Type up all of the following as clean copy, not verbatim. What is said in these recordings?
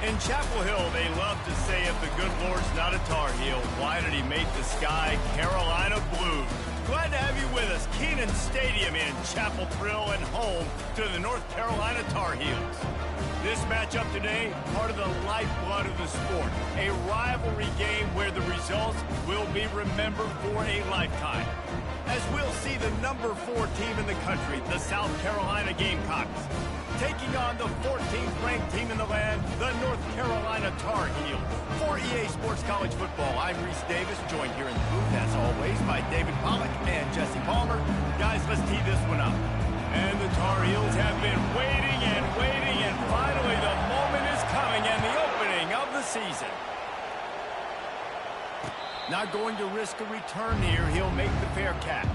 In Chapel Hill, they love to say if the good Lord's not a Tar Heel, why did he make the sky Carolina blue? Glad to have you with us. Kenan Stadium in Chapel Thrill and home to the North Carolina Tar Heels. This matchup today, part of the lifeblood of the sport. A rivalry game where the results will be remembered for a lifetime. As we'll see the number 4 team in the country, the South Carolina Gamecocks, taking on the 14th ranked team in the land, the North Carolina Tar Heels. For EA Sports College Football, I'm Reese Davis, joined here in the booth, as always, by David Pollack and Jesse Palmer. Guys, let's tee this one up. And the Tar Heels have been waiting, and finally the moment is coming, and the opening of the season. Not going to risk a return here. He'll make the fair catch.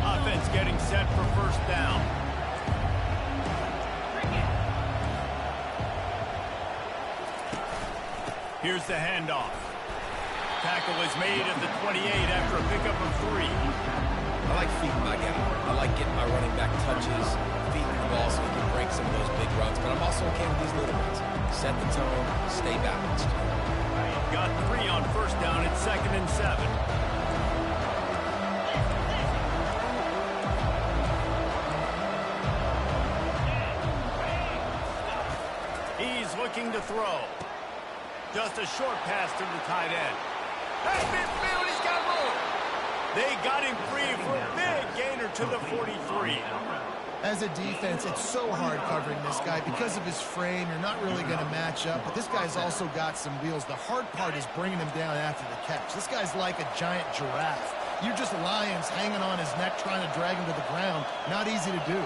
Offense getting set for first down. Here's the handoff. Tackle is made at the 28 after a pickup of 3. I like feeding my guy. I like getting my running back touches, feeding the ball so he can break some of those big runs, but I'm also okay with these little ones. Set the tone, stay balanced. Got 3 on first down. It's 2nd and 7. He's looking to throw. Just a short pass to the tight end. Hey, midfield, he's got more. They got him free for a big gainer to the 43. As a defense, it's so hard covering this guy. Because of his frame, you're not really going to match up. But this guy's also got some wheels. The hard part is bringing him down after the catch. This guy's like a giant giraffe. You're just lions hanging on his neck trying to drag him to the ground. Not easy to do.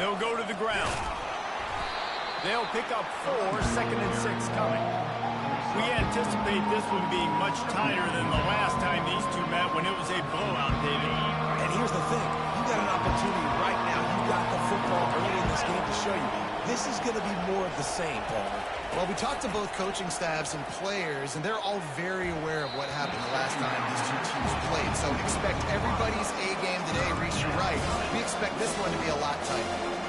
They'll go to the ground. They'll pick up 4, 2nd and 6 coming. We anticipate this one being much tighter than the last time these two met when it was a blowout, David. And here's the thing. You got an opportunity right now. You got the football early in this game to show you. This is going to be more of the same, Palmer. Well, we talked to both coaching staffs and players, and they're all very aware of what happened the last time these two teams played. So expect everybody's A game today. Reese, you're right. We expect this one to be a lot tighter.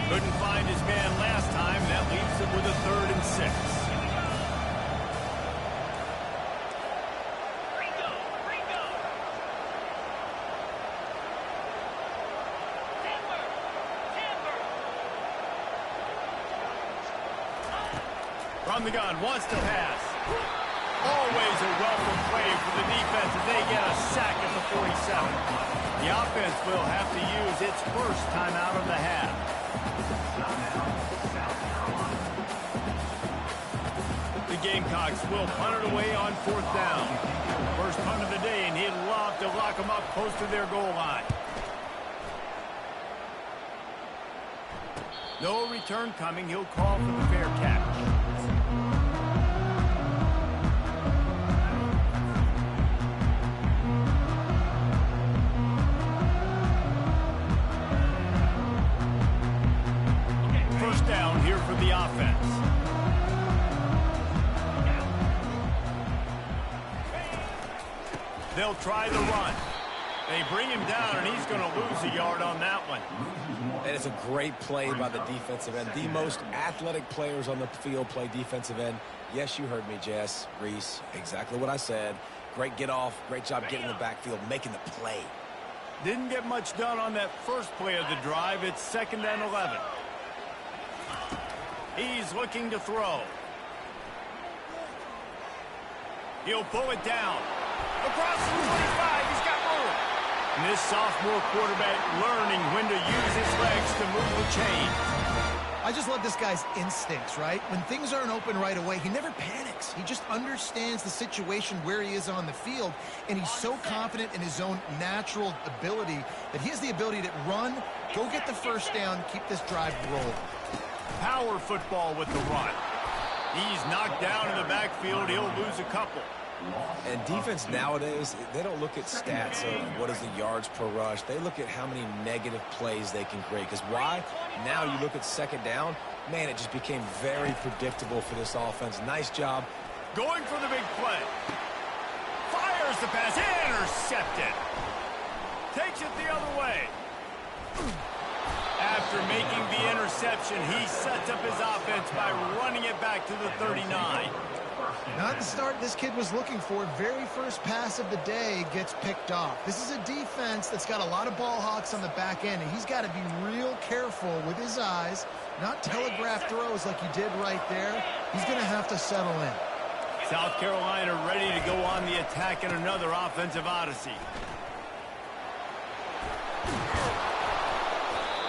Couldn't find his man last time. That leaves him with a 3rd and 6. From the gun, wants to pass. Always a welcome play for the defense as they get a sack at the 47. The offense will have to use its first time out of the half. The Gamecocks will punt it away on 4th down. First punt of the day, and he'd love to lock them up close to their goal line. No return coming. He'll call for the fair catch. First down here for the offense. They'll try the run. They bring him down, and he's going to lose a yard on that one. And it's a great play by the defensive end. The most athletic players on the field play defensive end. Yes, you heard me, Jess, Reese. Exactly what I said. Great get off. Great job getting in the backfield, making the play. Didn't get much done on that first play of the drive. It's 2nd and 11. He's looking to throw. He'll pull it down. Across the 25, he's got room. And this sophomore quarterback learning when to use his legs to move the chains. I just love this guy's instincts, right? When things aren't open right away, he never panics. He just understands the situation where he is on the field, and he's so confident in his own natural ability that he has the ability to run, go get the first down, keep this drive rolling. Power football with the run. He's knocked down in the backfield. He'll lose a couple. And defense nowadays, they don't look at stats of what is the yards per rush. They look at how many negative plays they can create. Because why? Now you look at second down, man, it just became very predictable for this offense. Nice job. Going for the big play. Fires the pass. Intercepted. Takes it the other way. After making the interception, he sets up his offense by running it back to the 39. Not the start this kid was looking for. Very first pass of the day gets picked off. This is a defense that's got a lot of ball hawks on the back end, and he's got to be real careful with his eyes, not telegraph throws like he did right there. He's going to have to settle in. South Carolina ready to go on the attack in another offensive odyssey.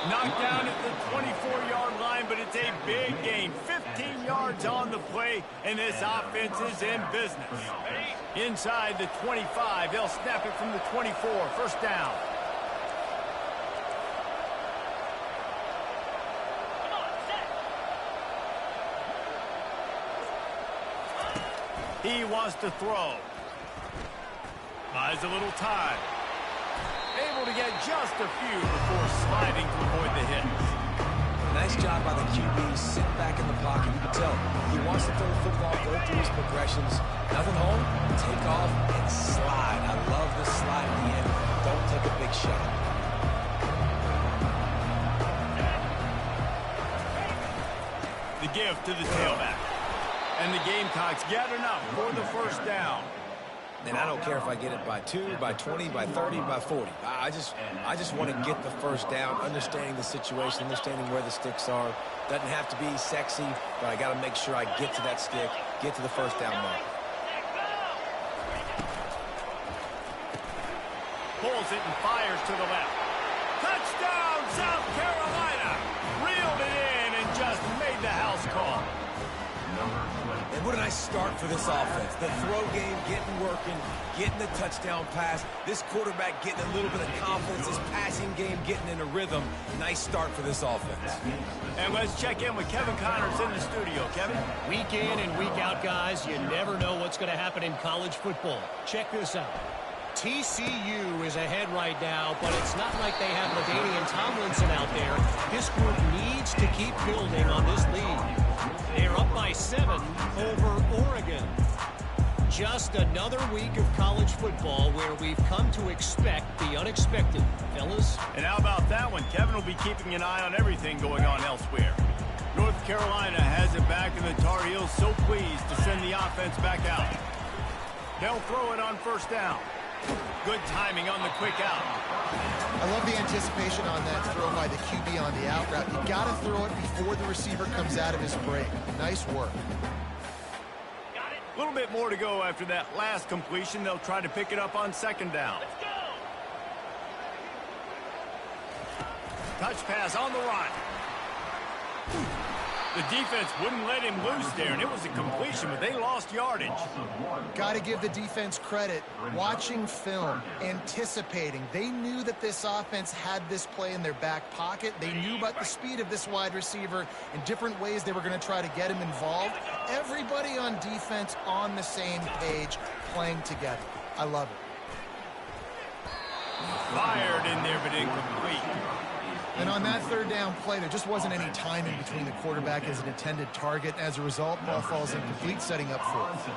Knocked down at the 24-yard line, but it's a big gain. 15 yards on the play, and this offense is in business. Inside the 25, they'll snap it from the 24. First down. He wants to throw. Buys a little time. Able to get just a few before sliding to avoid the hits. Nice job by the QB, sitting back in the pocket. You can tell he wants to throw the football, go through his progressions. Nothing home, take off, and slide. I love the slide at the end. Don't take a big shot. The give to the tailback. And the Gamecocks get enough for the first down. And I don't care if I get it by 2, by 20, by 30, by 40. I just want to get the first down, understanding the situation, understanding where the sticks are. Doesn't have to be sexy, but I got to make sure I get to that stick, get to the first down mark. Pulls it and fires to the left. Touchdown, South Carolina! Reeled it in and just made the house call. And what a nice start for this offense. The throw game getting working, getting the touchdown pass. This quarterback getting a little bit of confidence. This passing game getting in a rhythm. Nice start for this offense. And let's check in with Kevin Connors in the studio. Kevin? Week in and week out, guys, you never know what's going to happen in college football. Check this out. TCU is ahead right now, but it's not like they have LaDainian Tomlinson out there. This group needs to keep building on this lead. They're up by 7 over Oregon. Just another week of college football where we've come to expect the unexpected, fellas. And how about that one? Kevin will be keeping an eye on everything going on elsewhere. North Carolina has it back, and the Tar Heels so pleased to send the offense back out. They'll throw it on first down. Good timing on the quick out. I love the anticipation on that throw by the QB on the out route. You got to throw it before the receiver comes out of his break. Nice work. A little bit more to go after that last completion. They'll try to pick it up on second down. Touch pass on the run. The defense wouldn't let him loose there, and it was a completion, but they lost yardage. Got to give the defense credit. Watching film, anticipating. They knew that this offense had this play in their back pocket. They knew about the speed of this wide receiver and different ways they were going to try to get him involved. Everybody on defense on the same page, playing together. I love it. Fired in there, but incomplete. And on that third down play, there just wasn't any time in between the quarterback as an intended target. As a result, ball falls incomplete, setting up fourth.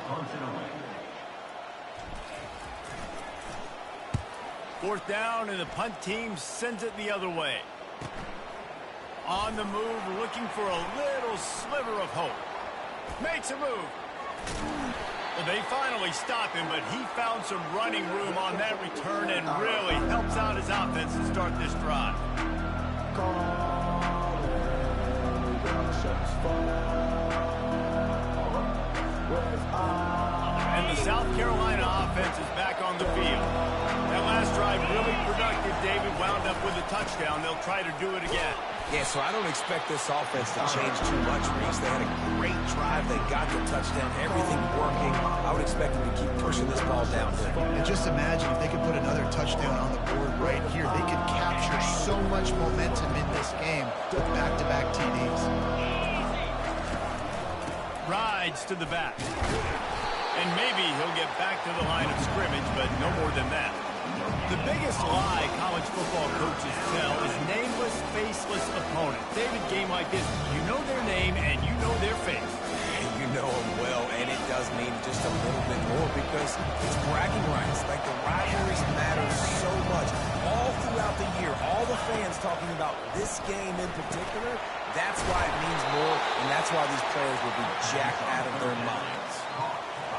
Fourth down, and the punt team sends it the other way. On the move, looking for a little sliver of hope. Makes a move. Well, they finally stop him, but he found some running room on that return and really helps out his offense to start this drive. And the South Carolina offense is back on the field. That last drive really productive. David wound up with a touchdown. They'll try to do it again. Yeah, so I don't expect this offense to change too much, Reese. They had a great drive. They got the touchdown. Everything working. I would expect them to keep pushing this ball downfield. And just imagine if they could put another touchdown on the board right here. They could capture so much momentum in this game with back-to-back TDs. Rides to the back. And maybe he'll get back to the line of scrimmage, but no more than that. The biggest lie college football coaches tell is nameless, faceless opponents. David, game like this, you know their name and you know their face. You know them well, and it does mean just a little bit more because it's bragging rights. Like, the rivalries matter so much. All throughout the year, all the fans talking about this game in particular, that's why it means more, and that's why these players will be jacked out of their minds.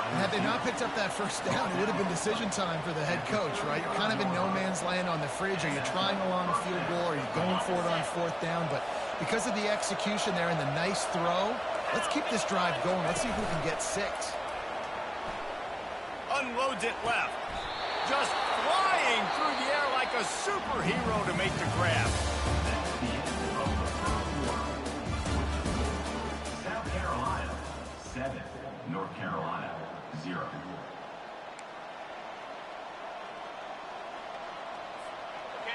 And had they not picked up that first down, it would have been decision time for the head coach, right? You're kind of in no man's land on the fridge. Are you trying a long field goal? Are you going for it on fourth down? But because of the execution there and the nice throw, let's keep this drive going. Let's see if we can get 6. Unloads it left. Just flying through the air like a superhero to make the grab. South Carolina, 7. North Carolina, 0.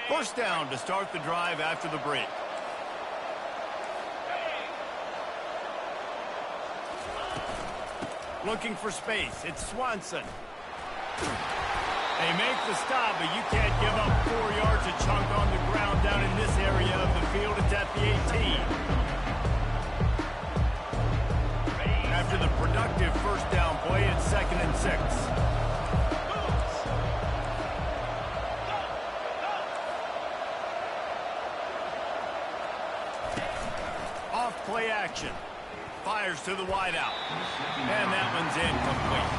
First down to start the drive after the break. Looking for space. It's Swanson. They make the stop, but you can't give up 4 yards a chunk on the ground down in this area of the field. It's at the 18. After the productive first down play, it's 2nd and 6. Off play action. Fires to the wideout. And that one's incomplete.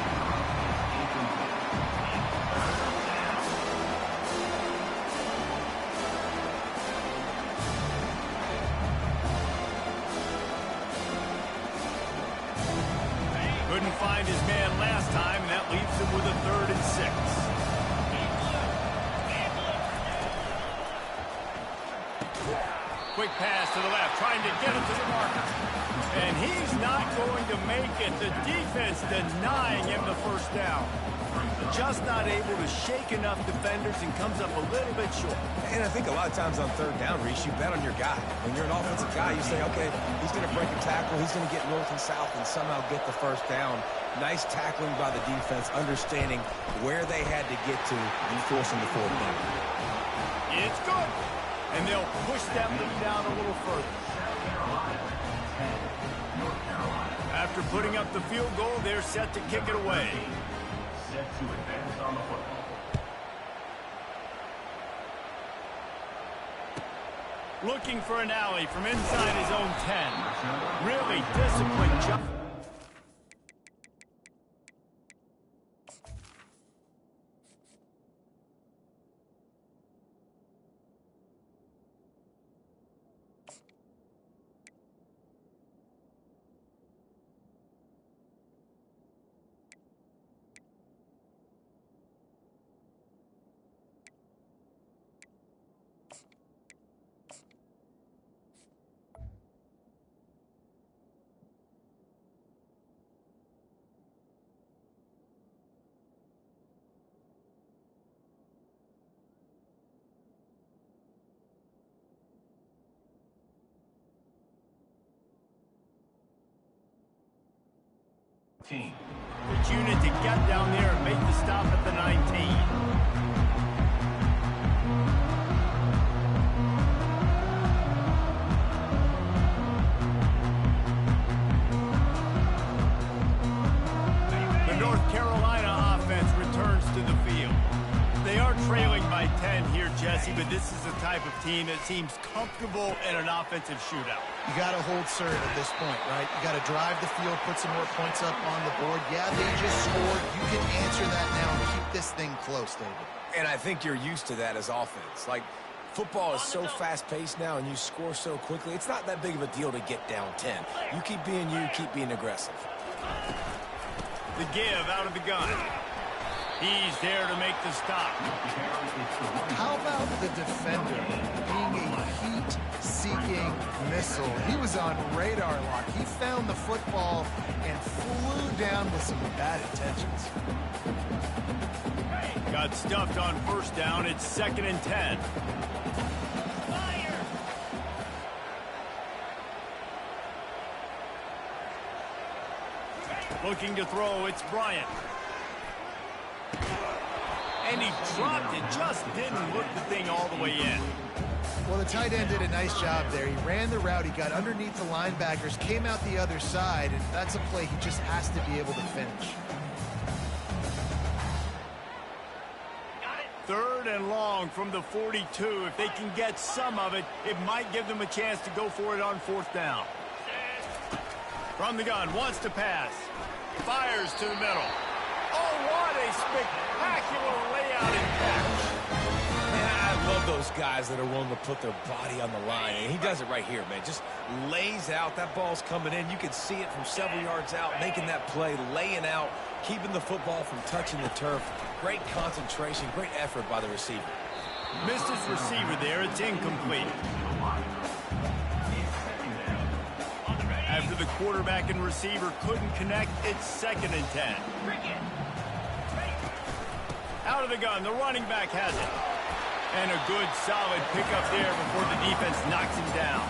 Couldn't find his man last time, and that leaves him with a 3rd and 6. Quick pass to the left, trying to get it to the marker. And he's not going to make it. The defense denying him the first down. Just not able to shake enough defenders and comes up a little bit short. And I think a lot of times on 3rd down, Reese, you bet on your guy. When you're an offensive guy, you say, okay, he's going to break a tackle, he's going to get north and south and somehow get the first down. Nice tackling by the defense, understanding where they had to get to and forcing the 4th down. It's good. And they'll push that lead down a little further. After putting up the field goal, they're set to kick it away. Set to advance on the football. Looking for an alley from inside his own 10. Really disciplined job. The unit to get down there and make the stop at the 19. The North Carolina offense returns to the field. They are trailing by 10 here, Jesse, but this is the type of team that seems comfortable in an offensive shootout. You got to hold serve at this point, right? You got to drive the field, put some more points up on the board. Yeah, they just scored. You can answer that now and keep this thing close, David. And I think you're used to that as offense. Like, football is so fast-paced now and you score so quickly, it's not that big of a deal to get down 10. You keep being you, keep being aggressive. The give out of the gun. He's there to make the stop. How about the defender being a heat-seeking missile? He was on radar lock. He found the football and flew down with some bad intentions. Got stuffed on first down. It's 2nd and 10. Looking to throw, it's Bryant. And he dropped it, just didn't look the thing all the way in. Well, the tight end did a nice job there. He ran the route, he got underneath the linebackers, came out the other side, and that's a play he just has to be able to finish. 3rd and long from the 42. If they can get some of it, it might give them a chance to go for it on 4th down. From the gun, wants to pass. Fires to the middle. Oh, what a spectacular layout and catch. Man, I love those guys that are willing to put their body on the line. And he does it right here, man. Just lays out. That ball's coming in. You can see it from several yards out, making that play, laying out, keeping the football from touching the turf. Great concentration, great effort by the receiver. Missed his receiver there. It's incomplete. After the quarterback and receiver couldn't connect, it's 2nd and 10. Out of the gun, the running back has it. And a good, solid pickup there before the defense knocks him down.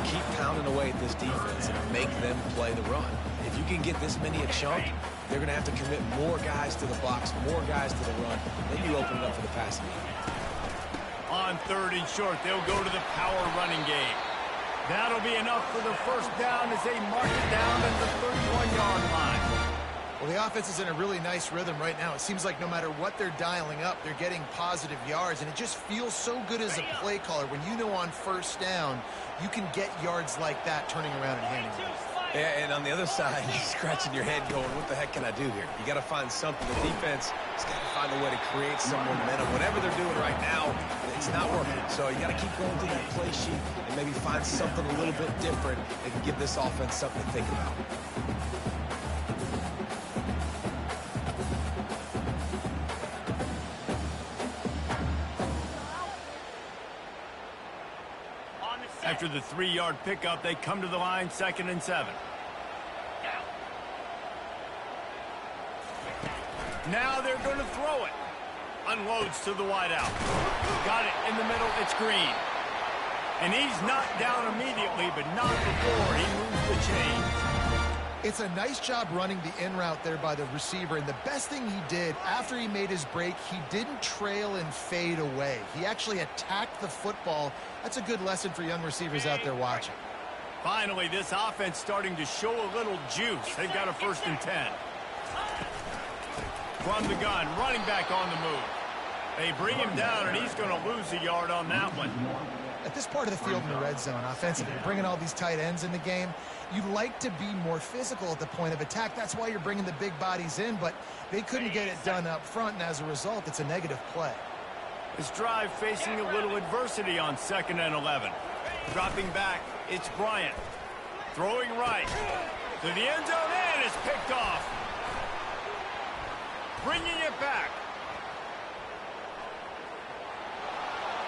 Keep pounding away at this defense and make them play the run. If you can get this many a chunk, they're going to have to commit more guys to the box, more guys to the run. Then you open it up for the passing game. On 3rd and short, they'll go to the power running game. That'll be enough for the 1st down as they mark it down at the 31-yard line. Well, the offense is in a really nice rhythm right now. It seems like no matter what they're dialing up, they're getting positive yards, and it just feels so good as a play caller when you know on 1st down you can get yards like that turning around and handing them. Yeah, and on the other side, you're scratching your head going, what the heck can I do here? You got to find something. The defense has got to find a way to create some momentum. Whatever they're doing right now, it's not working. So you got to keep going through that play sheet and maybe find something a little bit different that can give this offense something to think about. After the 3-yard pickup, they come to the line, 2nd and 7. Now they're going to throw it. Unloads to the wideout. Got it in the middle. It's Green. And he's knocked down immediately, but not before he moves the chains. It's a nice job running the in route there by the receiver, and the best thing he did after he made his break, he didn't trail and fade away. He actually attacked the football. That's a good lesson for young receivers out there watching. Finally, this offense starting to show a little juice. They've got a 1st and 10. From the gun, running back on the move. They bring him down, and he's going to lose a yard on that one. At this part of the field in the red zone, offensively, you're bringing all these tight ends in the game. You'd like to be more physical at the point of attack. That's why you're bringing the big bodies in, but they couldn't get it done up front, and as a result, it's a negative play. This drive facing a little adversity on 2nd and 11. Dropping back, it's Bryant. Throwing right. To the end zone, and it's picked off. Bringing it back.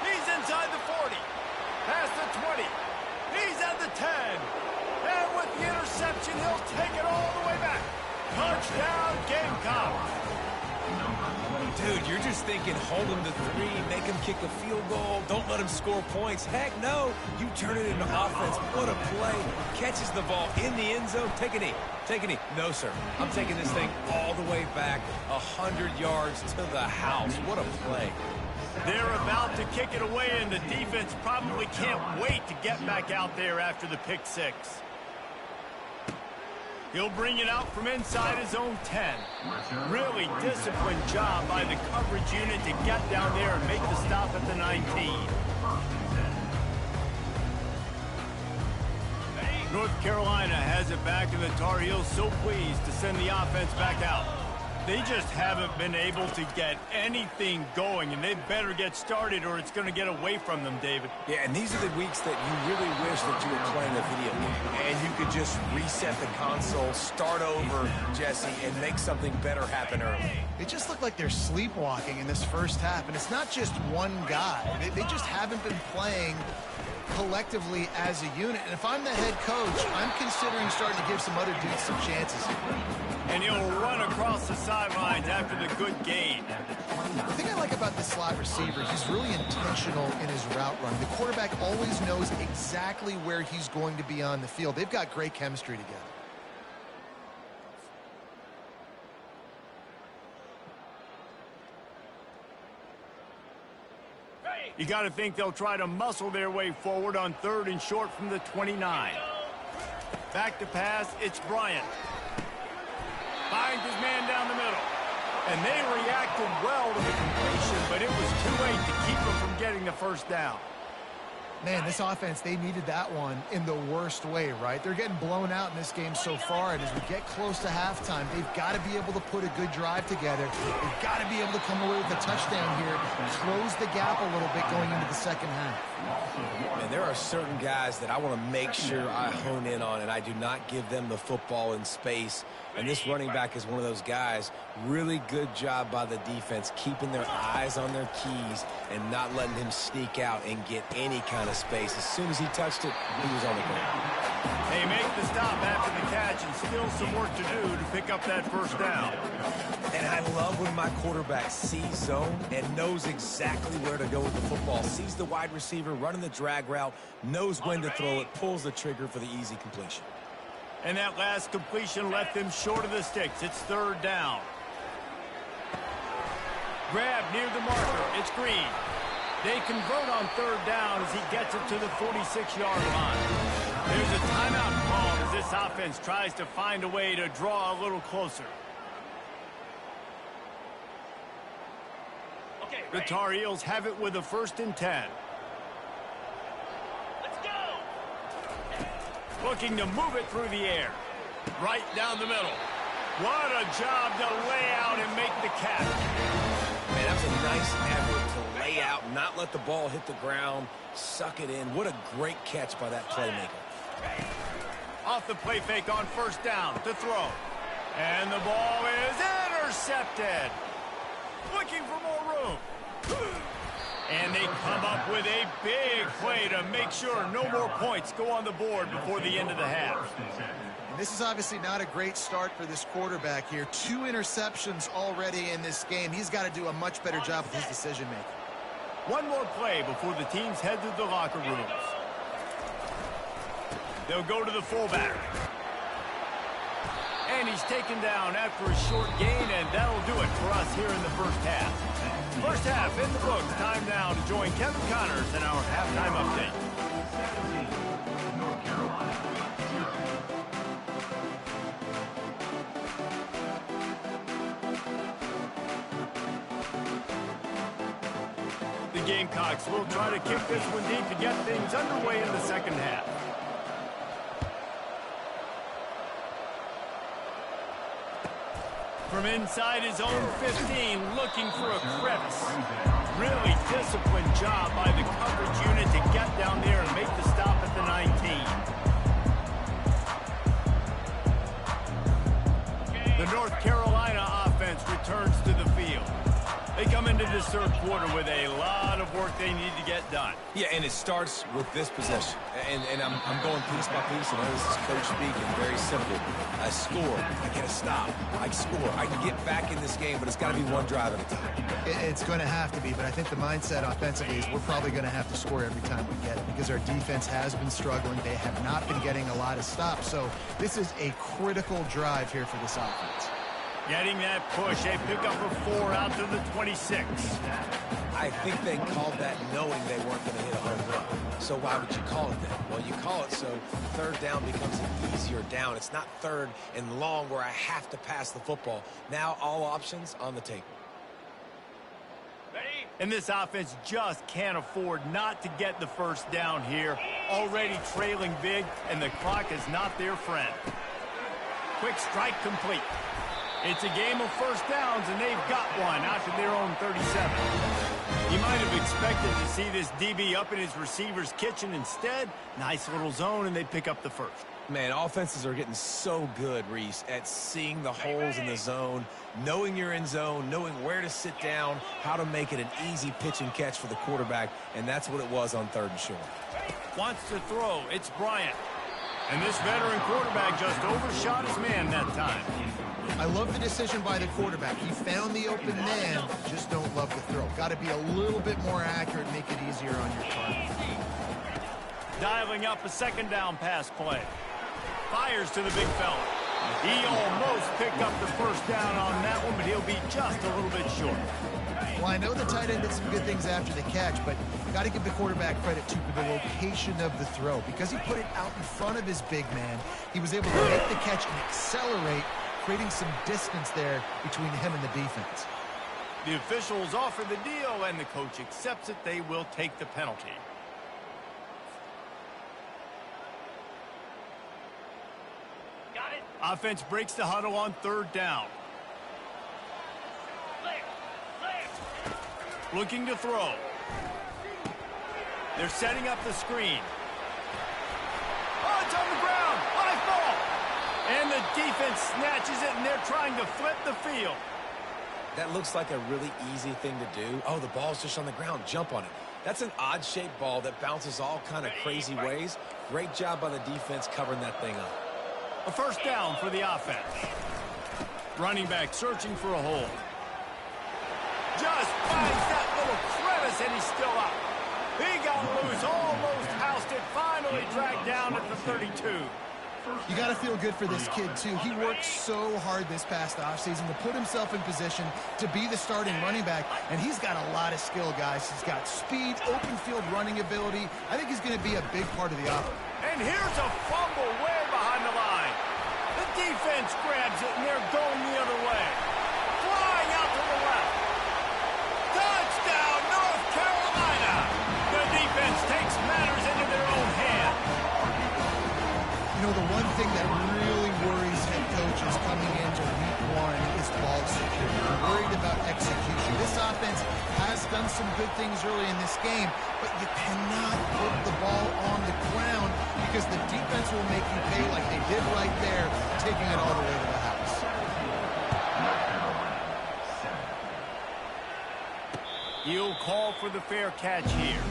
He's inside the 40. Past the 20. He's at the 10. And with the interception, he'll take it all the way back. Touchdown, Gamecocks. Dude, you're just thinking, hold him to 3, make him kick a field goal, don't let him score points. Heck no, you turn it into offense. What a play. Catches the ball in the end zone. Take a knee. Take a knee. No, sir. I'm taking this thing all the way back 100 yards to the house. What a play. They're about to kick it away, and the defense probably can't wait to get back out there after the pick 6. He'll bring it out from inside his own 10. Really disciplined job by the coverage unit to get down there and make the stop at the 19. North Carolina has it back, and the Tar Heels so pleased to send the offense back out. They just haven't been able to get anything going, and they better get started or it's going to get away from them, David. Yeah, and these are the weeks that you really wish that you were playing a video game and you could just reset the console, start over, Jesse, and make something better happen early. It just looked like they're sleepwalking in this first half, and it's not just one guy. They just haven't been playing collectively as a unit. And if I'm the head coach, I'm considering starting to give some other dudes some chances here. And he'll run across the sidelines after the good gain. The thing I like about the slot receiver, he's really intentional in his route run. The quarterback always knows exactly where he's going to be on the field. They've got great chemistry together. You got to think they'll try to muscle their way forward on 3rd and short from the 29. Back to pass, it's Bryant. Finds his man down the middle. And they reacted well to the completion, but it was too late to keep them from getting the first down. Man, this offense, they needed that one in the worst way, right? They're getting blown out in this game so far, and as we get close to halftime, they've got to be able to put a good drive together. They've got to be able to come away with a touchdown here, close the gap a little bit going into the second half. And there are certain guys that I want to make sure I hone in on, and I do not give them the football in space. And this running back is one of those guys. Really good job by the defense, keeping their eyes on their keys and not letting him sneak out and get any kind of space. As soon as he touched it, he was on the ground. They make the stop after the catch and still some work to do to pick up that first down. And I love when my quarterback sees zone and knows exactly where to go with the football. Sees the wide receiver running the drag route, knows when to throw it, pulls the trigger for the easy completion. And that last completion left them short of the sticks. It's 3rd down. Grab near the marker. It's Green. They convert on 3rd down as he gets it to the 46-yard line. There's a timeout called as this offense tries to find a way to draw a little closer. Okay, The Tar Heels have it with a 1st and 10. Looking to move it through the air. Right down the middle. What a job to lay out and make the catch. Man, that was a nice effort to lay out, not let the ball hit the ground, suck it in. What a great catch by that playmaker. Off the play fake on 1st down to throw. And the ball is intercepted. Looking for more room. And they come up with a big play to make sure no more points go on the board before the end of the half. And this is obviously not a great start for this quarterback here. 2 interceptions already in this game. He's got to do a much better job with his decision-making. One more play before the teams head to the locker rooms. They'll go to the fullback. And he's taken down after a short gain, and that'll do it for us here in the first half. First half in the books. Time now to join Kevin Connors in our halftime update. 17, North Carolina, 0. The Gamecocks will try to kick this one deep to get things underway in the second half. From inside his own 15, looking for a crevice. Really disciplined job by the coverage unit to get down there and make the stop at the 19. The North Carolina offense returns to the field. They come into this 3rd quarter with a lot of work they need to get done. Yeah, and it starts with this possession. And I'm going piece by piece, and this is coach speaking, very simple. I score, I get a stop, I score. I can get back in this game, but it's got to be one drive at a time. It's going to have to be, but I think the mindset offensively is we're probably going to have to score every time we get it because our defense has been struggling. They have not been getting a lot of stops, so this is a critical drive here for this offense. Getting that push, they pick up a 4 out to the 26. I think they called that knowing they weren't going to hit a home run. So why would you call it that? Well, you call it so 3rd down becomes an easier down. It's not 3rd and long where I have to pass the football. Now all options on the table. And this offense just can't afford not to get the first down here. Already trailing big, and the clock is not their friend. Quick strike complete. It's a game of first downs, and they've got one out to their own 37. You might have expected to see this DB up in his receiver's kitchen. Instead, nice little zone, and they pick up the first. Man, offenses are getting so good, Reese, at seeing the holes in the zone, knowing you're in zone, knowing where to sit down, how to make it an easy pitch and catch for the quarterback, and that's what it was on 3rd and short. Wants to throw. It's Bryant. And this veteran quarterback just overshot his man that time. I love the decision by the quarterback. He found the open man, just don't love the throw. Got to be a little bit more accurate, make it easier on your target. Dialing up a 2nd down pass play. Fires to the big fella. He almost picked up the first down on that one, but he'll be just a little bit short. Well, I know the tight end did some good things after the catch, but got to give the quarterback credit, too, for the location of the throw. Because he put it out in front of his big man, he was able to make the catch and accelerate, creating some distance there between him and the defense. The officials offer the deal, and the coach accepts it. They will take the penalty. Got it. Offense breaks the huddle on third down. Looking to throw. They're setting up the screen. Oh, it's on the ground. High ball. And the defense snatches it, and they're trying to flip the field. That looks like a really easy thing to do. Oh, the ball's just on the ground. Jump on it. That's an odd-shaped ball that bounces all kind of crazy ways. Great job by the defense covering that thing up. A first down for the offense. Running back searching for a hole. Just finds that little crevice, and he's still up. He got loose, almost housed it, finally dragged down at the 32. You got to feel good for this kid, too. He worked so hard this past offseason to put himself in position to be the starting running back, and he's got a lot of skill, guys. He's got speed, open field running ability. I think he's going to be a big part of the offense. And here's a fumble way behind the line. The defense grabs it, and they're going the other way. Flying out to the left. Touchdown, North Carolina! The defense takes matters into their own hands. You know, the one thing that really worries head coaches coming into week one is ball security. They're worried about execution. This offense has done some good things early in this game, but you cannot put the ball on the ground because the defense will make you pay like they did right there, taking it all the way to the house. He'll call for the fair catch here.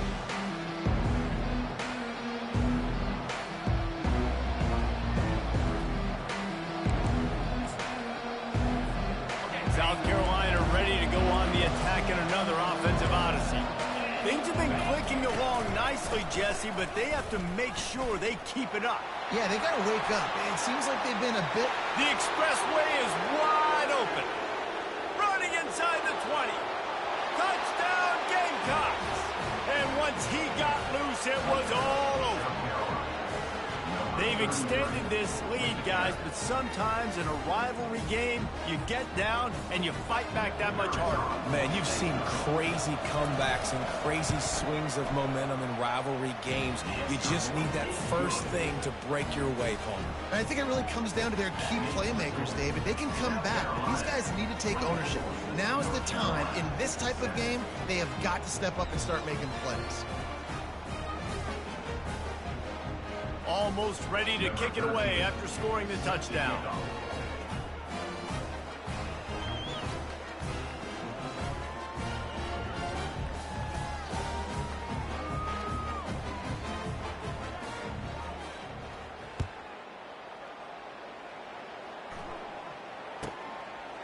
South Carolina ready to go on the attack in another offensive odyssey. Things have been clicking along nicely, Jesse, but they have to make sure they keep it up. Yeah, they got to wake up. It seems like they've been a bit... The expressway is wide open. Running inside the 20. Touchdown, Gamecocks! And once he got loose, it was all over. They've extended this lead, guys, but sometimes in a rivalry game, you get down and you fight back that much harder. Man, you've seen crazy comebacks and crazy swings of momentum in rivalry games. You just need that first thing to break your way, Palmer. And I think it really comes down to their key playmakers, David. They can come back, but these guys need to take ownership. Now's the time. In this type of game, they have got to step up and start making plays. Almost ready to kick it away after scoring the touchdown.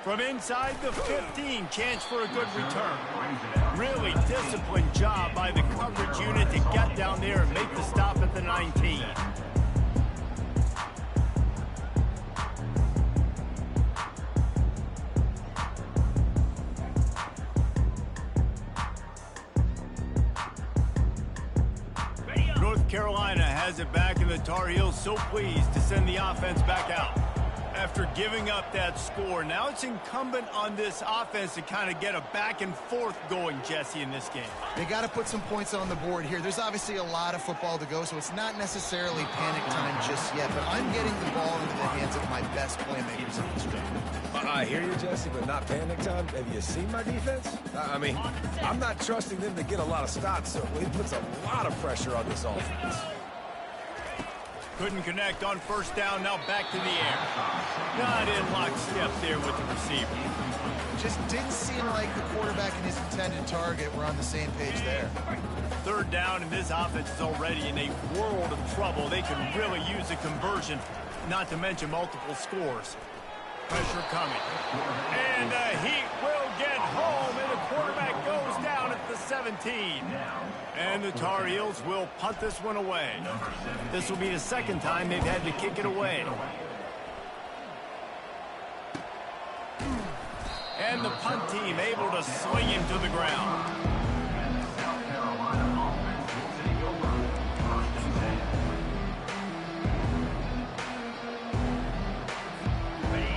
From inside the 15, chance for a good return. Really disciplined job by the coverage unit to get down there and make the stop at the 19. North Carolina has it back, and the Tar Heels so pleased to send the offense back out. After giving up that score, now it's incumbent on this offense to kind of get a back and forth going, Jesse, in this game. They got to put some points on the board here. There's obviously a lot of football to go, so it's not necessarily panic time just yet, but I'm getting the ball into the hands of my best playmakers in this game. I hear you, Jesse, but not panic time. Have you seen my defense? I mean, I'm not trusting them to get a lot of stops, so it puts a lot of pressure on this offense. Couldn't connect on first down, now back to the air. Not in lockstep there with the receiver. Just didn't seem like the quarterback and his intended target were on the same page there. Third down, and this offense is already in a world of trouble. They can really use a conversion, not to mention multiple scores. Pressure coming. And the Heat will get home, and the quarterback goes down at the 17. And the Tar Heels will punt this one away. This will be the second time they've had to kick it away. And the punt team able to sling him to the ground.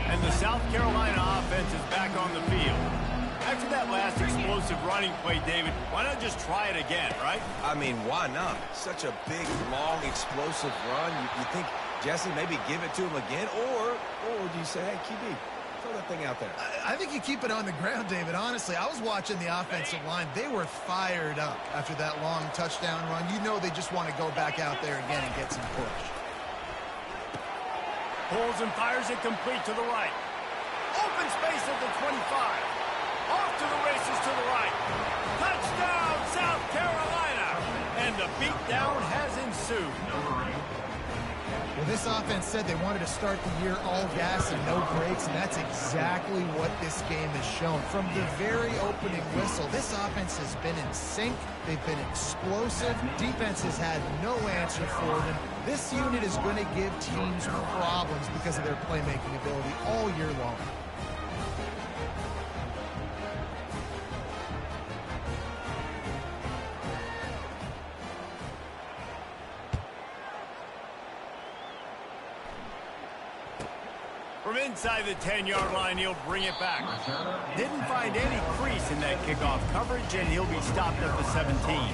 And the South Carolina offense is back on the field. After that last explosive running play, David, why not just try it again, right? I mean, why not? Such a big, long, explosive run. You think, Jesse, maybe give it to him again? Or do you say, hey, QB, throw that thing out there? I think you keep it on the ground, David. Honestly, I was watching the offensive line. They were fired up after that long touchdown run. You know they just want to go back out there again and get some push. Pulls and fires it complete to the right. Open space at the 25. Off to the races to the right. Touchdown, South Carolina. And the beatdown has ensued. Well, this offense said they wanted to start the year all gas and no brakes, and that's exactly what this game has shown. From the very opening whistle, this offense has been in sync. They've been explosive. Defense has had no answer for them. This unit is going to give teams problems because of their playmaking ability all year long. From inside the 10-yard line, he'll bring it back. Didn't find any crease in that kickoff coverage, and he'll be stopped at the 17.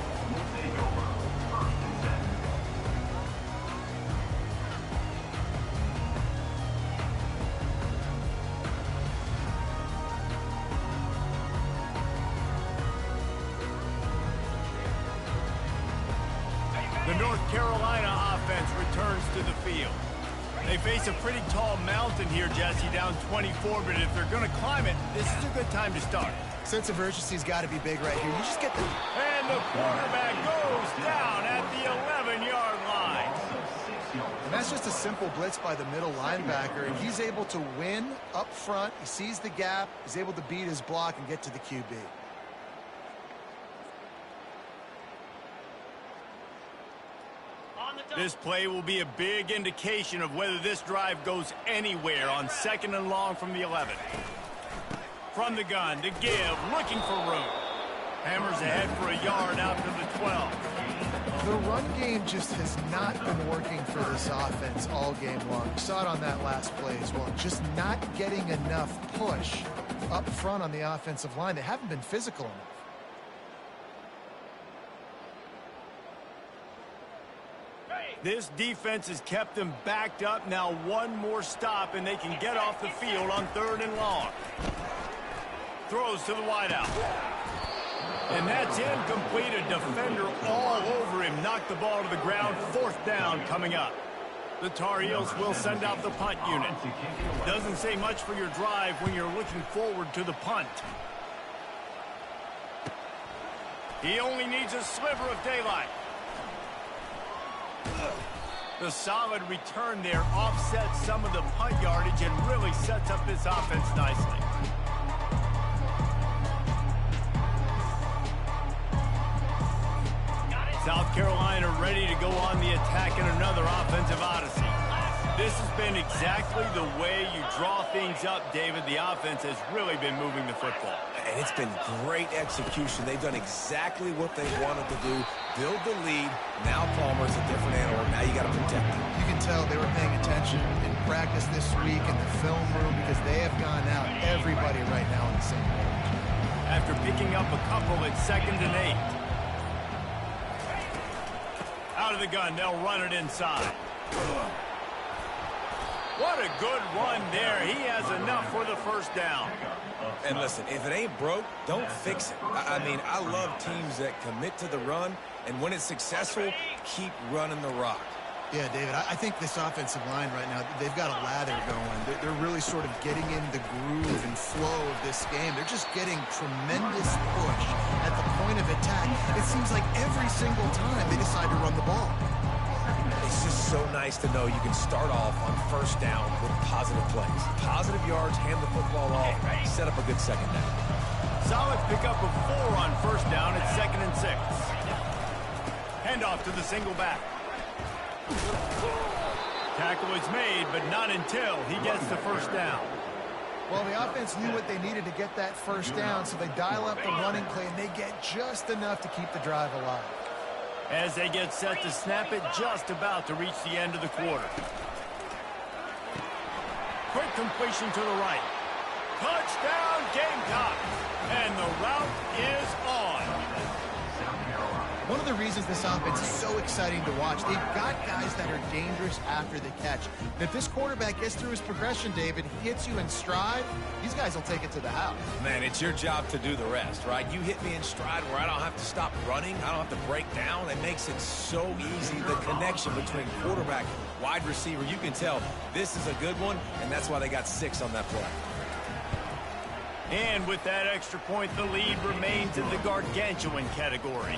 The North Carolina offense returns to the field. They face a pretty tall mountain here, Jesse, down 24, but if they're going to climb it, this is a good time to start. Sense of urgency's got to be big right here. You just get the... And the quarterback goes down at the 11-yard line. And that's just a simple blitz by the middle linebacker, and he's able to win up front. He sees the gap. He's able to beat his block and get to the QB. This play will be a big indication of whether this drive goes anywhere on 2nd and long from the 11. From the gun to give, looking for room. Hammers ahead for a yard out to the 12. The run game just has not been working for this offense all game long. We saw it on that last play as well. Just not getting enough push up front on the offensive line. They haven't been physical enough. This defense has kept them backed up. Now one more stop, and they can get off the field on 3rd and long. Throws to the wideout. And that's incomplete. A defender all over him. Knocked the ball to the ground. 4th down coming up. The Tar Heels will send out the punt unit. Doesn't say much for your drive when you're looking forward to the punt. He only needs a sliver of daylight. The solid return there offsets some of the punt yardage and really sets up this offense nicely. South Carolina ready to go on the attack in another offensive odyssey. This has been exactly the way you draw things up, David. The offense has really been moving the football. And it's been great execution. They've done exactly what they wanted to do. Build the lead. Now Palmer's a different animal. Now you got to protect him. You can tell they were paying attention in practice this week in the film room because they have gone out, everybody right now on the same page. After picking up a couple at 2nd and 8. Out of the gun, they'll run it inside. What a good run there. He has enough for the 1st down. And listen, if it ain't broke, don't fix it. I mean, I love teams that commit to the run, and when it's successful, keep running the rock. Yeah, David, I think this offensive line right now, they've got a lather going. They're really sort of getting in the groove and flow of this game. They're just getting tremendous push at the point of attack. It seems like every single time they decide to run the ball. It's just so nice to know you can start off on 1st down with positive plays. Positive yards, hand the football off, set up a good 2nd down. Solid pickup of 4 on 1st down at 2nd and 6. Handoff to the single back. Tackle is made, but not until he gets the 1st down. Well, the offense knew what they needed to get that first down, so they dial up the running play, and they get just enough to keep the drive alive. As they get set to snap it, just about to reach the end of the quarter. Quick completion to the right. Touchdown, Gamecocks! And the route is on. One of the reasons this offense is so exciting to watch, they've got guys that are dangerous after the catch. And if this quarterback gets through his progression, David, hits you in stride, these guys will take it to the house. Man, it's your job to do the rest, right? You hit me in stride where I don't have to stop running. I don't have to break down. It makes it so easy. The connection between quarterback, wide receiver, you can tell this is a good one, and that's why they got 6 on that play. And with that extra point, the lead remains in the gargantuan category.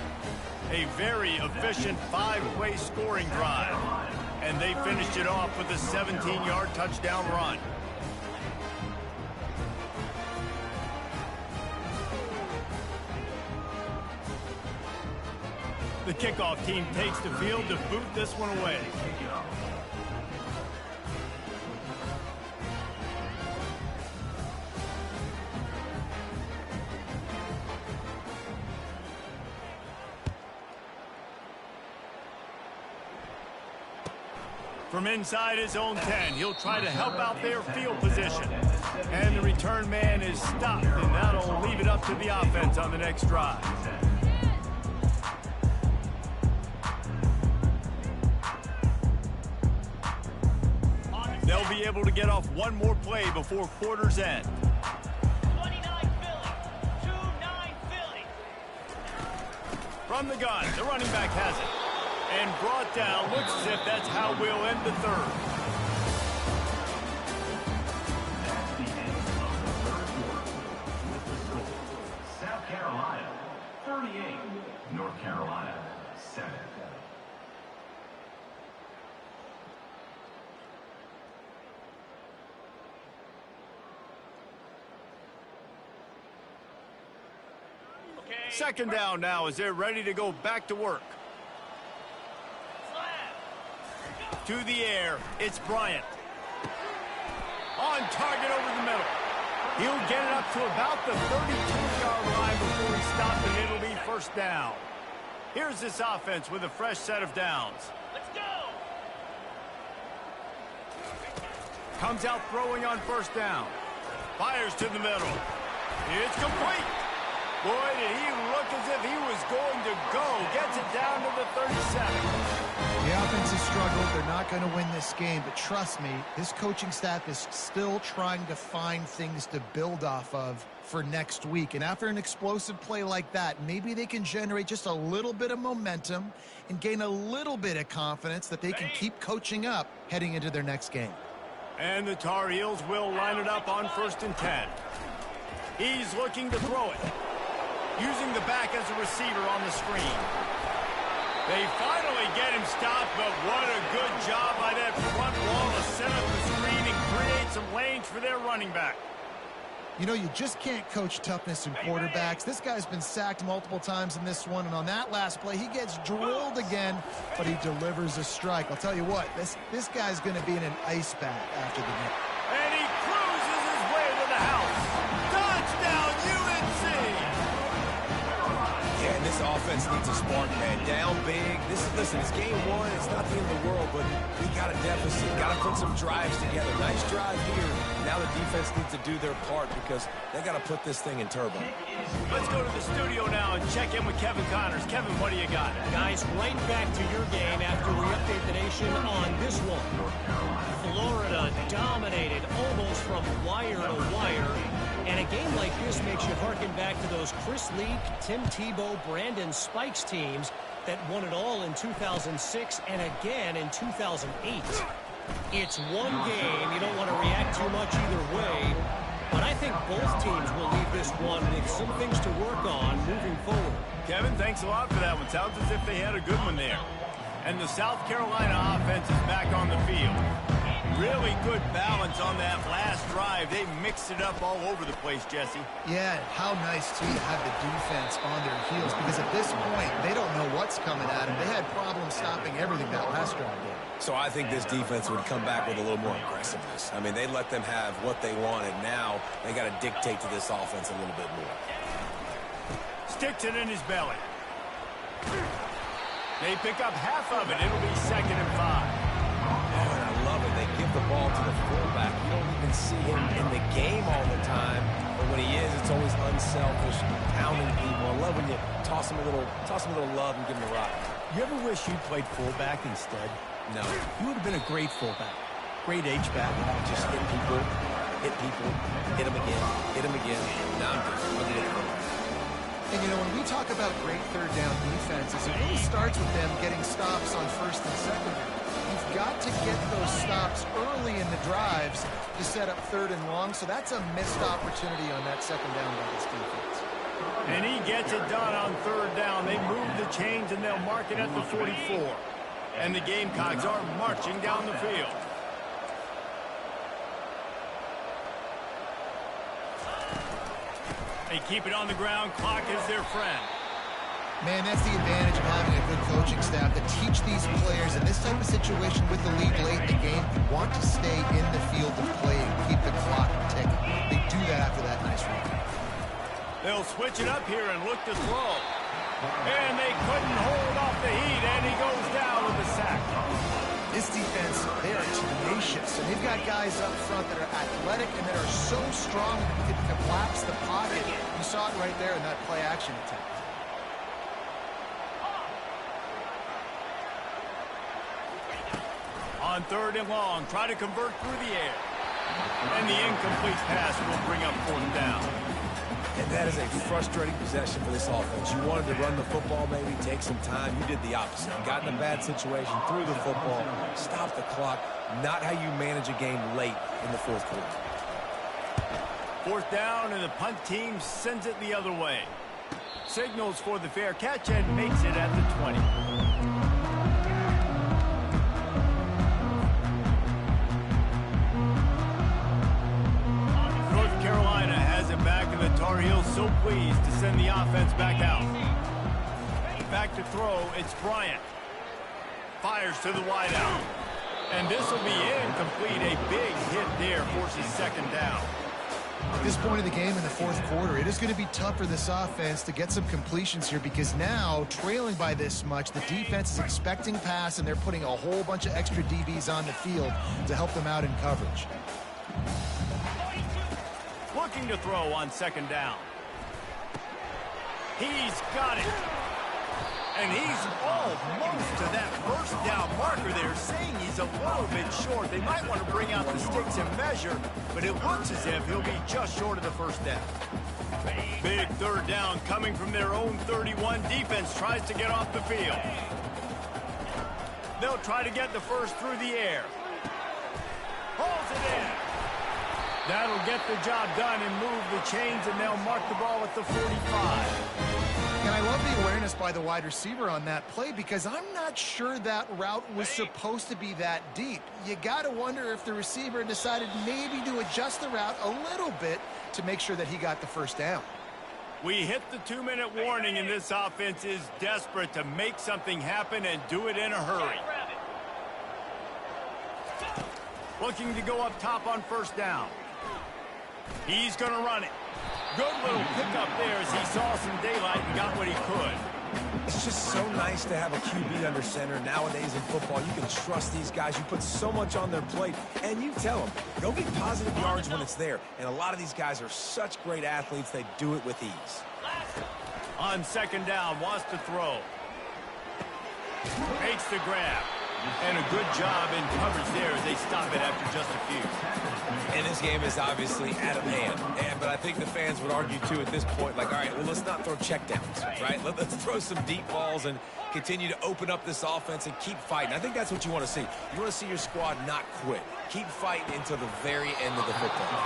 A very efficient 5-way scoring drive. And they finished it off with a 17-yard touchdown run. The kickoff team takes the field to boot this one away. From inside his own 10, he'll try to help out their field position. And the return man is stopped, and that'll leave it up to the offense on the next drive. They'll be able to get off one more play before quarter's end. 29 Philly. 2-9 Philly. From the gun, the running back has it. And brought down. Looks as if that's how we'll end the third. That's the end of the third quarter. With the score, South Carolina 38, North Carolina 7. Second down now as they're ready to go back to work. To the air, it's Bryant. On target over the middle. He'll get it up to about the 32-yard line before he stops, and it'll be first down. Here's this offense with a fresh set of downs. Let's go. Comes out throwing on first down. Fires to the middle. It's complete. Boy, did he look as if he was going to go. Gets it down to the 37. The offense has struggled. They're not going to win this game, but trust me, this coaching staff is still trying to find things to build off of for next week. And after an explosive play like that, maybe they can generate just a little bit of momentum and gain a little bit of confidence that they can keep coaching up heading into their next game. And the Tar Heels will line it up on 1st and 10. He's looking to throw it, using the back as a receiver on the screen. They finally get him stopped, but what a good job by that front wall to set up the screen and create some lanes for their running back. You know, you just can't coach toughness in quarterbacks. This guy's been sacked multiple times in this one, and on that last play, he gets drilled again, but he delivers a strike. I'll tell you what, this guy's going to be in an ice bath after the game. And he cruises his way to the house. Touchdown, UNC! Yeah, and this offense needs a spark, man. Down big. Listen, it's game one. It's not the end of the world, but we got a deficit. Got to put some drives together. Nice drive here. Now the defense needs to do their part because they got to put this thing in turbo. Let's go to the studio now and check in with Kevin Connors. Kevin, what do you got? Guys, right back to your game after we update the nation on this one. Florida dominated almost from wire to wire. And a game like this makes you harken back to those Chris Leak, Tim Tebow, Brandon Spikes teams that won it all in 2006 and again in 2008. It's one game. You don't want to react too much either way. But I think both teams will leave this one with some things to work on moving forward. Kevin, thanks a lot for that one. Sounds as if they had a good one there. And the South Carolina offense is back on the field. Really good balance on that last drive. They mixed it up all over the place, Jesse. Yeah, how nice, too, to have the defense on their heels, because at this point, they don't know what's coming at them. They had problems stopping everything that last drive did. So I think this defense would come back with a little more aggressiveness. I mean, they let them have what they wanted. Now they got to dictate to this offense a little bit more. Sticks it in his belly. They pick up half of it. It'll be 2nd and 5. Oh, and I love it. They give the ball to the fullback. You don't even see him in the game all the time, but when he is, it's always unselfish, pounding people. I love when you toss him a little love and give him a rock. You ever wish you'd played fullback instead? No. You would have been a great fullback. Great H-back. Just hit people, hit them again. Now I'm good. And, you know, when we talk about great third down defenses, it really starts with them getting stops on 1st and 2nd. You've got to get those stops early in the drives to set up 3rd and long, so that's a missed opportunity on that 2nd down by this defense. And he gets it done on 3rd down. They move the chains, and they'll mark it at the 44. And the Gamecocks are marching down the field. They keep it on the ground. Clock is their friend. Man, that's the advantage of having a good coaching staff to teach these players in this type of situation with the lead late in the game. You want to stay in the field of play and keep the clock ticking. They do that after that nice run. They'll switch it up here and look to throw. And they couldn't hold off the heat, and he goes down with a sack. This defense, they are tenacious, and they've got guys up front that are athletic and that are so strong that they can collapse the pocket. You saw it right there in that play-action attempt. On 3rd and long, try to convert through the air. And the incomplete pass will bring up 4th down. And that is a frustrating possession for this offense. You wanted to run the football, maybe take some time. You did the opposite. You got in a bad situation, threw the football, stopped the clock. Not how you manage a game late in the 4th quarter. 4th down, and the punt team sends it the other way. Signals for the fair catch and makes it at the 20. North Carolina has it back, and the Tar Heels so pleased to send the offense back out. Back to throw, it's Bryant. Fires to the wideout. And this will be incomplete. A big hit there forces 2nd down. At this point of the game in the 4th quarter, it is going to be tough for this offense to get some completions here because now, trailing by this much, the defense is expecting pass, and they're putting a whole bunch of extra DBs on the field to help them out in coverage. Looking to throw on 2nd down. He's got it. And he's almost to that 1st down marker there, saying he's a little bit short. They might want to bring out the sticks and measure, but it looks as if he'll be just short of the 1st down. Big 3rd down coming from their own 31. Defense tries to get off the field. They'll try to get the 1st through the air. Hauls it in. That'll get the job done and move the chains, and they'll mark the ball at the 45. And I love the awareness by the wide receiver on that play because I'm not sure that route was supposed to be that deep. You got to wonder if the receiver decided maybe to adjust the route a little bit to make sure that he got the 1st down. We hit the 2-minute warning, and this offense is desperate to make something happen and do it in a hurry. Looking to go up top on 1st down. He's going to run it. Good little pickup there as he saw some daylight and got what he could. It's just so nice to have a QB under center. Nowadays in football, you can trust these guys. You put so much on their plate, and you tell them, go get positive yards when it's there. And a lot of these guys are such great athletes, they do it with ease. On 2nd down, wants to throw. Makes the grab. And a good job in coverage there as they stop it after just a few. And this game is obviously out of hand. But I think think the fans would argue, too, at this point, like, all right, well, let's not throw checkdowns, right? Let's throw some deep balls and continue to open up this offense and keep fighting. I think that's what you want to see. You want to see your squad not quit. Keep fighting until the very end of the football.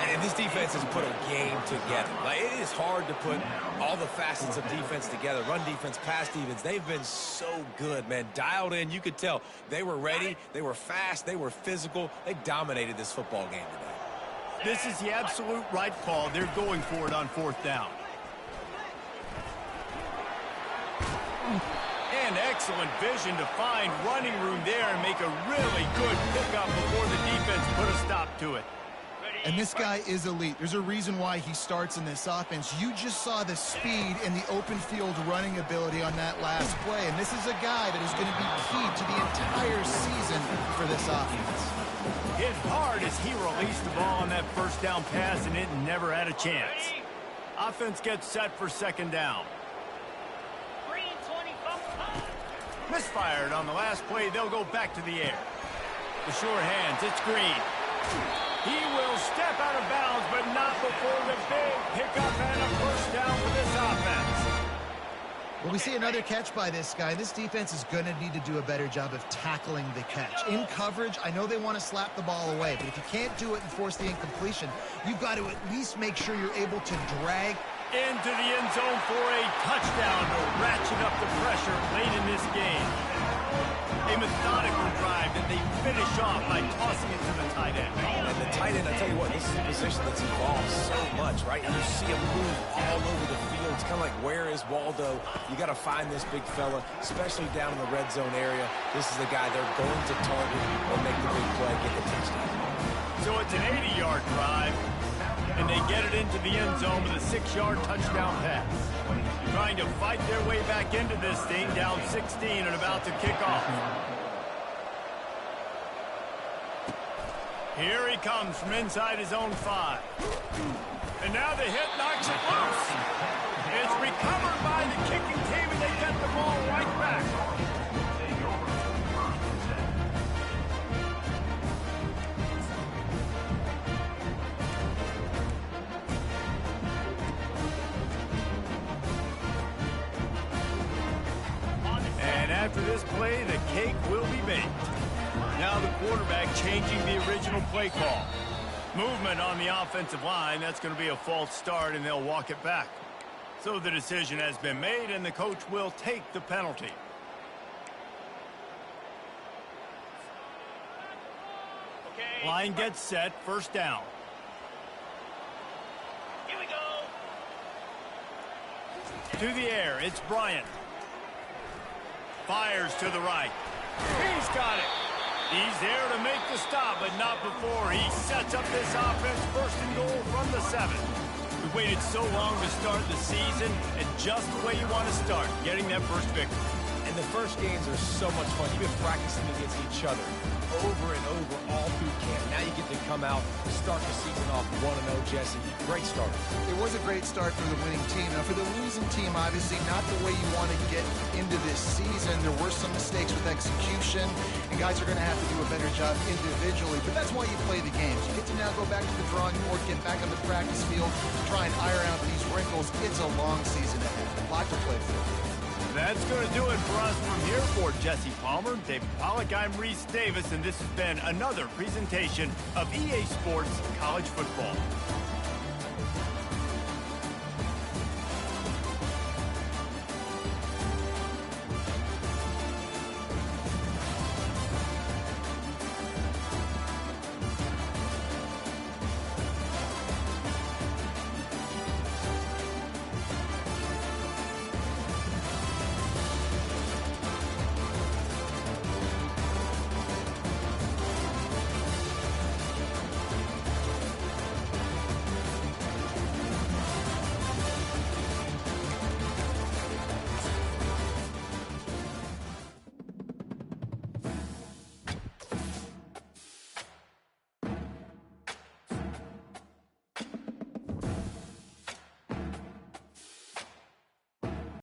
And this defense has put a game together. Like, it is hard to put all the facets of defense together. Run defense, pass defense. They've been so good, man. Dialed in. You could tell they were ready. They were fast. They were physical. They dominated this football game today. This is the absolute right call. They're going for it on 4th down. And excellent vision to find running room there and make a really good pickup before the defense put a stop to it. And this guy is elite. There's a reason why he starts in this offense. You just saw the speed and the open field running ability on that last play. And this is a guy that is going to be key to the entire season for this offense. Hit hard as he released the ball on that 1st down pass, and it never had a chance. Offense gets set for 2nd down. Green 25. Misfired on the last play. They'll go back to the air. The sure hands. It's Green. He will step out of bounds, but not before the big pickup and a 1st down for this offense. Well, we see another catch by this guy. This defense is going to need to do a better job of tackling the catch. In coverage, I know they want to slap the ball away, but if you can't do it and force the incompletion, you've got to at least make sure you're able to drag Into the end zone for a touchdown to ratchet up the pressure late in this game. A methodical drive that they finish off by tossing it to the tight end. And the tight end, I tell you what, this is a position that's evolved so much, right? You see him move all over the field. It's kind of like, where is Waldo? You got to find this big fella, especially down in the red zone area. This is the guy they're going to target or make the big play, get the touchdown. So it's an 80-yard drive, and they get it into the end zone with a 6-yard touchdown pass. Trying to fight their way back into this thing, down 16 and about to kick off. Here he comes from inside his own 5. And now the hit knocks it loose. It's recovered by the kicking team, and they get the ball right back. And after this play, the cake will be baked. Now the quarterback changing the original play call. Movement on the offensive line. That's going to be a false start, and they'll walk it back. So the decision has been made, and the coach will take the penalty. Okay. Line gets set. 1st down. Here we go. To the air. It's Bryant. Fires to the right. He's got it. He's there to make the stop, but not before he sets up this offense 1st and goal from the 7. We waited so long to start the season, and just the way you want to start, getting that first victory. And the first games are so much fun. You've been practicing against each other over and over all through camp. Now you get to come out and start the season off 1-0, Jesse. Great start. It was a great start for the winning team. Now, for the losing team, obviously not the way you want to get into this season. There were some mistakes with execution, and guys are going to have to do a better job individually. But that's why you play the games. You get to now go back to the drawing board, get back on the practice field, try and iron out these wrinkles. It's a long season ahead. A lot to play for. That's going to do it for us from here. For Jesse Palmer, David Pollack, I'm Reese Davis, and this has been another presentation of EA Sports College Football.